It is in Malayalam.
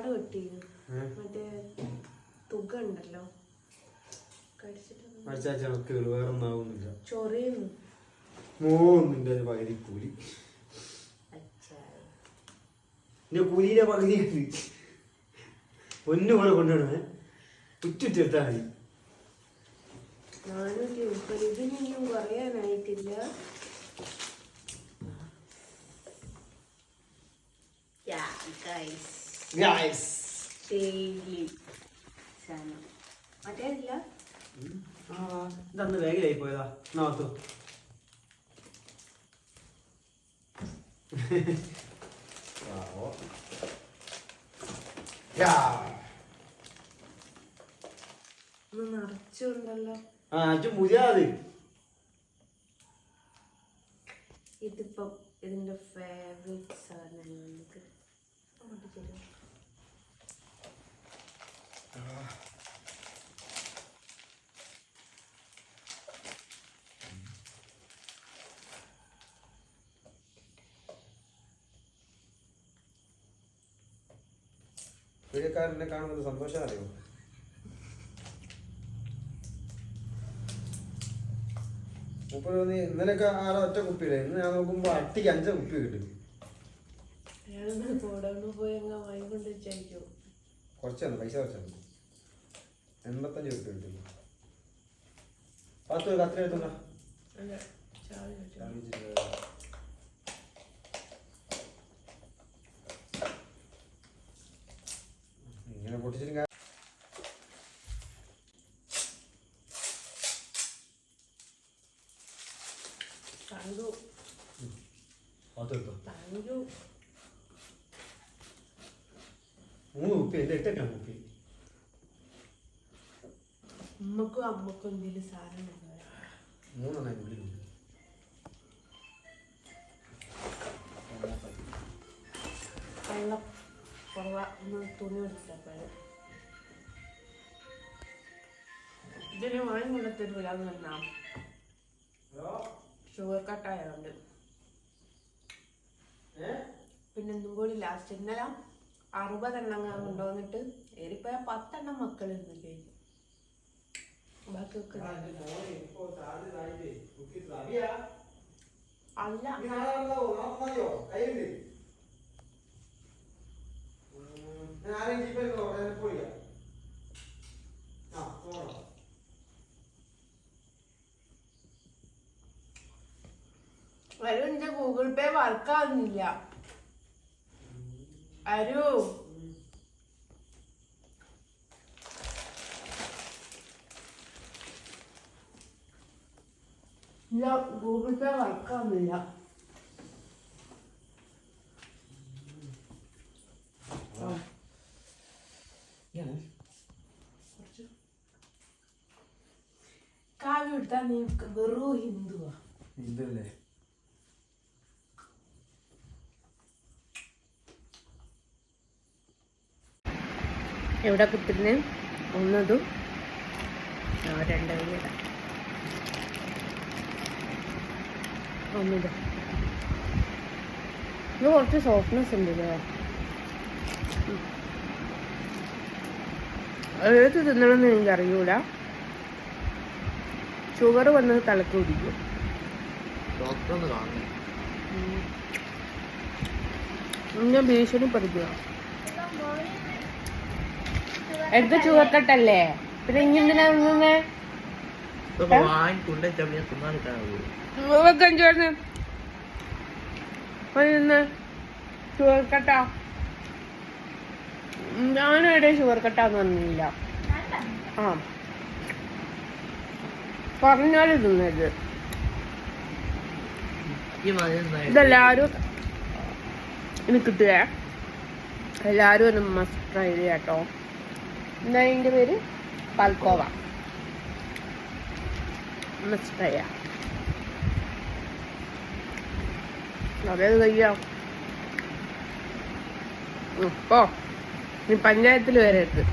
പാട് വെട്ടിയിരുന്നു മറ്റേ തുക ഉണ്ടല്ലോ വേറൊന്നാവുന്നില്ല ചൊറിയുന്നു മോന്നിന്റെ പകുതി കൂലി കൂലിയിലെ പകുതി പൊന്നു പോലെ കൊണ്ടുവരണേ ഉറ്റിട്ടെടുത്താൽ മതി 430 ഇതിനൊന്നും കുറയാനായിട്ടില്ല. മറ്റേല്ല ഇതന്ന് വേഗിലായി പോയതാ നോത്തു നിറച്ചുണ്ടല്ലോ. ഇതിപ്പം ഇതിന്റെ ഫേവറേറ്റ് സാധനം നമുക്ക് വീഡിയോക്കാരനെ കാണുന്നത് സന്തോഷം അറിയോ? മുപ്പത് ഇന്നലെയൊക്കെ ആടെ ഒറ്റ കുപ്പിയില്ല. ഇന്ന് ഞാൻ നോക്കുമ്പോ അട്ടിക്ക് 5 കുപ്പി കിട്ടും. കുറച്ചാണ് പൈസ കുറച്ചാണ് 85 കുപ്പി കിട്ടും. 10 കത്തിരി എടുത്തുണ്ട ഇങ്ങനെ പൊട്ടിച്ചിട്ട് മൂന്ന് കുപ്പി എന്റെ 8 കുപ്പി അമ്മക്കും എന്തെങ്കിലും സാധനം മൂന്നെണ്ണം ഉള്ളിൽ വെള്ളം കുറവാ തുണി എടുത്തപ്പോഴേ ഇതിന് വാങ്ങി കൊണ്ടെത്തരൂലെന്ന് പറഞ്ഞാ ഷുഗർ കട്ടായതുകൊണ്ട്. പിന്നെ ഒന്നും കൂടി ലാസ്റ്റ് ഇന്നലെ 60 എണ്ണം കൊണ്ടുവന്നിട്ട് ഏറിപ്പോയ 10 എണ്ണം മക്കൾ ഇരുന്നില്ലേ ബാക്കിയൊക്കെ അല്ല അരു എന്റെ ഗൂഗിൾ പേ വർക്കാവുന്നില്ല. അരു ഇല്ല, ഗൂഗിൾ പേ വർക്കാവുന്നില്ല. കാവ്യ എടുത്താ നീ വെറും ഹിന്ദുവാ. ഹിന്ദുല്ലേ? എവിടെ കുത്തിരുന്നേ? ഒന്നതും 2 കൈയിടാം. ഒന്നിത് ഇത് കുറച്ച് സോഫ്റ്റ്നെസ് ഉണ്ട് അല്ലേ? ഏത് തിന്നണമെന്ന് എനിക്കറിയൂല. ഷുഗർ വന്നത് തലക്ക് കുടിക്കും. ഞാൻ ഭീഷണിപ്പെടുത്തുക. എടുത്ത ഷുഗർ കട്ടല്ലേ? പിന്നെ ഇനി എന്തിനാ തിന്നുന്നേ? ഷുഗർ കട്ട ഞാനെവിടെ ഷുഗർ കട്ടാന്ന് പറഞ്ഞില്ല. ആ പറഞ്ഞാലും തിന്നത്. ഇതെല്ലാരും ഇനി കിട്ടുക. എല്ലാരും ഒന്ന് മസ്റ്റ് ട്രൈ ചെയ്യാട്ടോ. എന്താ ഇതിന്റെ പേര്? പാൽക്കോവ. മസ്റ്റ് ട്രൈ ചെയ്യാം. അതേത് കഴിയാം. ഇപ്പോ നീ പഞ്ചായത്തിൽ വരെ എത്തും.